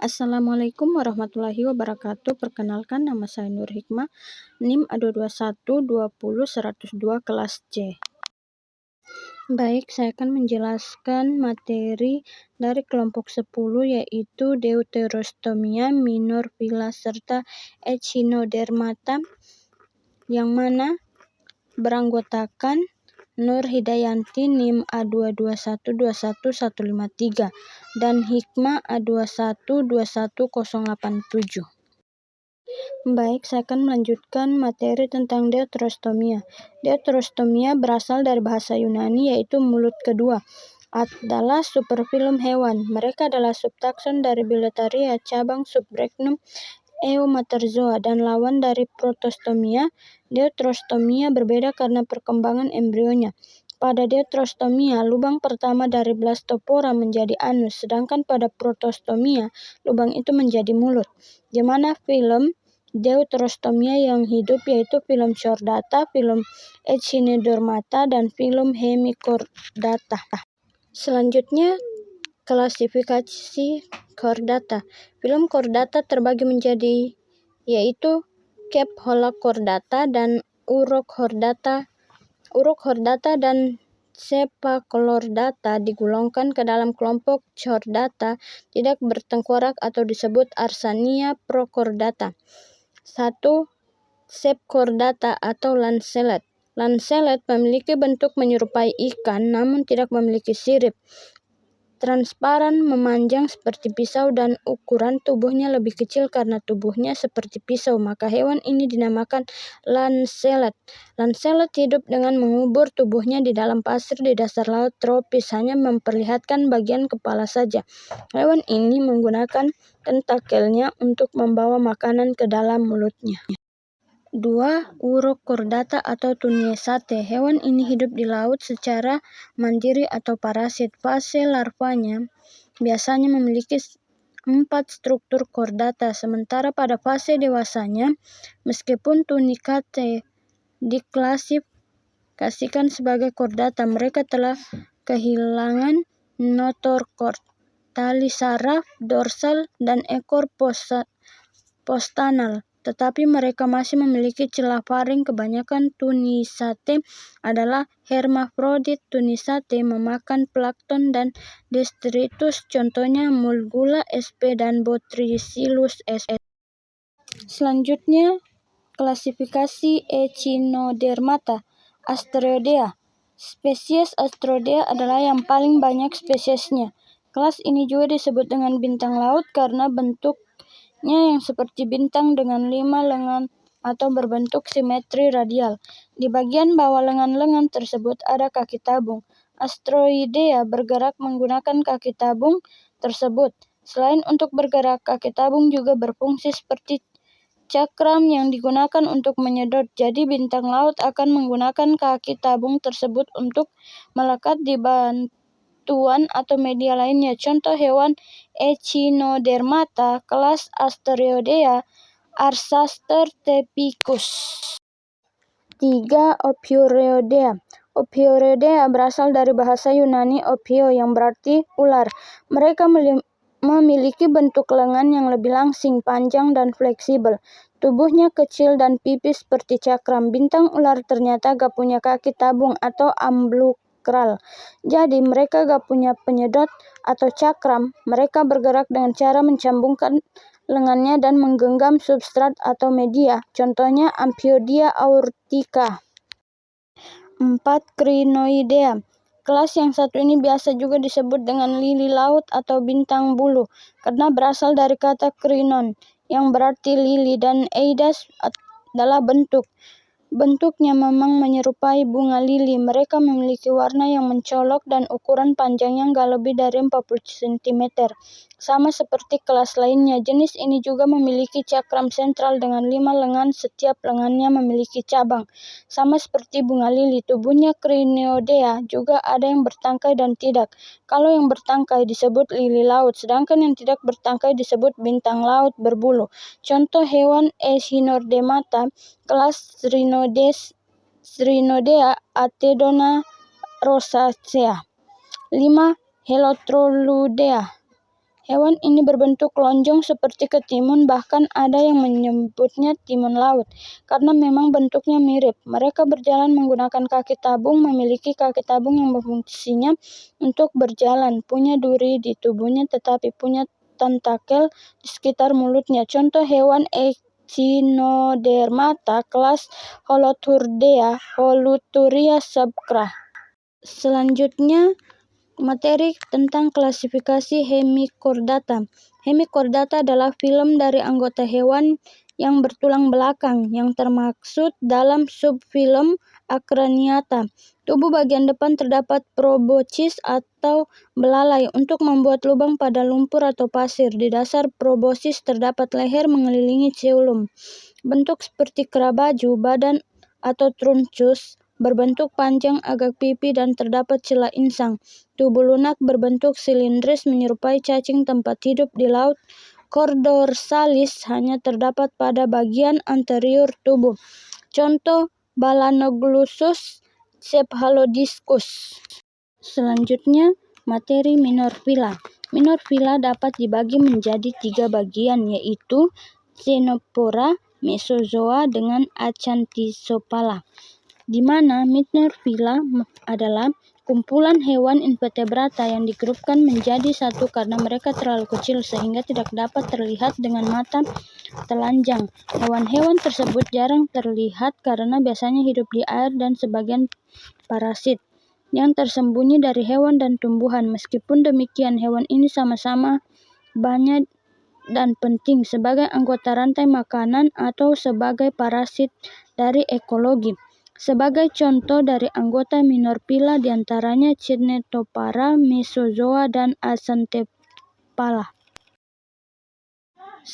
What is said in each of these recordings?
Assalamualaikum warahmatullahi wabarakatuh. Perkenalkan, nama saya Nur Hikmah, NIM A221200102 kelas C. Baik, saya akan menjelaskan materi dari kelompok 10 yaitu Deuterostomia, Minor Villa serta Echinodermata, yang mana beranggotakan Nur Hidayanti NIM A221215153 dan Hikmah A2121087. Baik, saya akan melanjutkan materi tentang deuterostomia. Deuterostomia berasal dari bahasa Yunani yaitu mulut kedua. Adalah superfilum hewan. Mereka adalah subtakson dari Bilateria, cabang subregnum Eumatozoa, dan lawan dari protostomia. Deuterostomia berbeda karena perkembangan embrionya. Pada deuterostomia, lubang pertama dari blastopora menjadi anus, sedangkan pada protostomia, lubang itu menjadi mulut. Di mana film deuterostomia yang hidup yaitu film chordata, film Echinodermata, dan film Hemichordata. Selanjutnya, klasifikasi chordata. Film chordata terbagi menjadi yaitu Cephalochordata dan Urochordata. Urochordata dan Cephalochordata digolongkan ke dalam kelompok chordata tidak bertengkorak atau disebut Arsania prochordata. 1. Cephalochordata atau lancelet. Lancelet memiliki bentuk menyerupai ikan namun tidak memiliki sirip. Transparan, memanjang seperti pisau, dan ukuran tubuhnya lebih kecil karena tubuhnya seperti pisau, maka hewan ini dinamakan lancelet. Lancelet hidup dengan mengubur tubuhnya di dalam pasir di dasar laut tropis, hanya memperlihatkan bagian kepala saja. Hewan ini menggunakan tentakelnya untuk membawa makanan ke dalam mulutnya. 2. Urochordata atau Tuniesate. Hewan ini hidup di laut secara mandiri atau parasit. Fase larvanya biasanya memiliki 4 struktur chordata, sementara pada fase dewasanya, meskipun Tunicate diklasifikasikan sebagai chordata, mereka telah kehilangan notochord, tali saraf, dorsal, dan ekor postanal. Tetapi mereka masih memiliki celah faring. Kebanyakan Tunicate adalah hermafrodit. Tunicate memakan plankton dan detritus, contohnya Mulgula sp dan Botrycillus sp. Selanjutnya, klasifikasi Echinodermata. Asteroidea. Spesies Asteroidea adalah yang paling banyak spesiesnya. Kelas ini juga disebut dengan bintang laut karena bentuknya yang seperti bintang dengan 5 lengan atau berbentuk simetri radial. Di bagian bawah lengan-lengan tersebut ada kaki tabung. Asteroidea bergerak menggunakan kaki tabung tersebut. Selain untuk bergerak, kaki tabung juga berfungsi seperti cakram yang digunakan untuk menyedot. Jadi bintang laut akan menggunakan kaki tabung tersebut untuk melekat di bantuan atau media lainnya. Contoh hewan Echinodermata kelas Asteroidea, Archaeopteryx. 3. Ophiuroidea. Ophiuroidea berasal dari bahasa Yunani ophio yang berarti ular. Mereka memiliki bentuk lengan yang lebih langsing, panjang, dan fleksibel. Tubuhnya kecil dan pipis seperti cakram. Bintang ular ternyata gak punya kaki tabung atau ambulkral. Jadi mereka gak punya penyedot atau cakram. Mereka bergerak dengan cara mencambungkan lengannya dan menggenggam substrat atau media. Contohnya Amphiodia aortica. 4. Crinoidea. Kelas yang satu ini biasa juga disebut dengan lili laut atau bintang bulu karena berasal dari kata krinon yang berarti lili, dan eidas adalah bentuk. Bentuknya memang menyerupai bunga lili. Mereka memiliki warna yang mencolok dan ukuran panjangnya nggak lebih dari 40 cm. Sama seperti kelas lainnya, jenis ini juga memiliki cakram sentral dengan 5 lengan. Setiap lengannya memiliki cabang. Sama seperti bunga lili, tubuhnya Crinoidea juga ada yang bertangkai dan tidak. Kalau yang bertangkai disebut lili laut, sedangkan yang tidak bertangkai disebut bintang laut berbulu. Contoh hewan Echinodermata kelas Crinoidea, Atedona rosacea. 5. Heliothroludea. Hewan ini berbentuk lonjong seperti ketimun, bahkan ada yang menyebutnya timun laut, karena memang bentuknya mirip. Mereka berjalan menggunakan kaki tabung, memiliki kaki tabung yang berfungsinya untuk berjalan, punya duri di tubuhnya tetapi punya tentakel di sekitar mulutnya. Contoh hewan Echinodermata kelas Holoturia subcra. Selanjutnya, materi tentang klasifikasi Hemichordata. Hemichordata adalah film dari anggota hewan yang bertulang belakang yang termaksud dalam subfilum Acraniata. Tubuh bagian depan terdapat proboscis atau belalai untuk membuat lubang pada lumpur atau pasir. Di dasar proboscis terdapat leher mengelilingi ceulum. Bentuk seperti kera baju, badan atau truncus berbentuk panjang agak pipi dan terdapat celah insang. Tubuh lunak berbentuk silindris menyerupai cacing tempat hidup di laut. Chordorsalis hanya terdapat pada bagian anterior tubuh. Contoh Balanoglusus cephalodiscus. Selanjutnya, materi Minorvilla. Minorvilla dapat dibagi menjadi 3 bagian, yaitu Ctenophora, Mesozoa, dengan Acanthophila, di mana Minorvilla adalah kumpulan hewan invertebrata yang digrupkan menjadi satu karena mereka terlalu kecil sehingga tidak dapat terlihat dengan mata telanjang. Hewan-hewan tersebut jarang terlihat karena biasanya hidup di air dan sebagian parasit yang tersembunyi dari hewan dan tumbuhan. Meskipun demikian, hewan ini sama-sama banyak dan penting sebagai anggota rantai makanan atau sebagai parasit dari ekologi. Sebagai contoh dari anggota Minorvilla diantaranya Ctenophora, Mesozoa, dan Acanthophila. 1.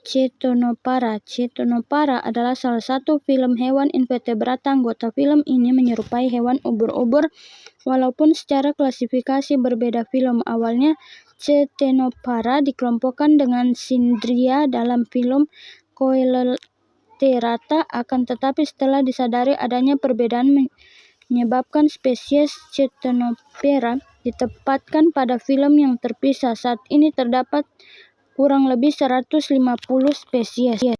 Ctenophora. Ctenophora adalah salah satu film hewan invertebrata. Anggota film ini menyerupai hewan ubur-ubur, walaupun secara klasifikasi berbeda. Film awalnya Ctenophora dikelompokkan dengan Cyndaria dalam film Coeloterata, akan tetapi setelah disadari adanya perbedaan menyebabkan spesies Ctenophora ditempatkan pada film yang terpisah. Saat ini terdapat kurang lebih 150 spesies. 2.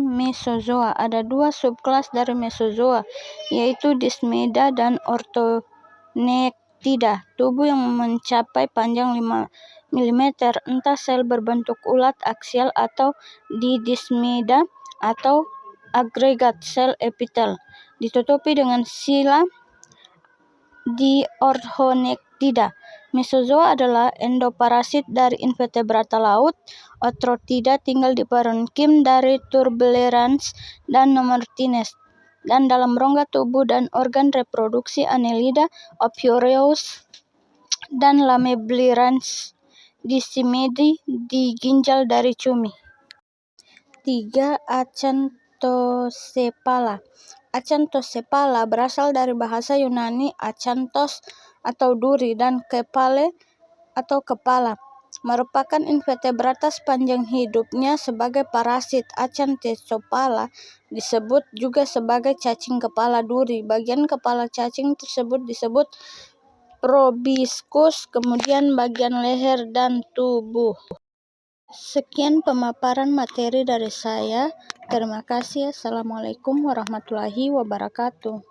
Mesozoa. Ada 2 subkelas dari Mesozoa, yaitu Desmida dan Orthonectida. Tubuh yang mencapai panjang 5 mm, entah sel berbentuk ulat aksial atau di Desmida atau agregat sel epitel, ditutupi dengan sila di Orthonectida. Mesozoa adalah endoparasit dari invertebrata laut. Orthotida tinggal di parenkim dari Turbelerans dan Nomartines, dan dalam rongga tubuh dan organ reproduksi Annelida, Ophiurous, dan Lamellibranch. Discimedi di ginjal dari cumi. 3. Acanthocephala. Acanthocephala berasal dari bahasa Yunani achanthos atau duri dan kephale atau kepala, merupakan invertebrata sepanjang hidupnya sebagai parasit. Acanthocephala disebut juga sebagai cacing kepala duri. Bagian kepala cacing tersebut disebut proboscis, kemudian bagian leher dan tubuh. Sekian pemaparan materi dari saya. Terima kasih. Assalamualaikum warahmatullahi wabarakatuh.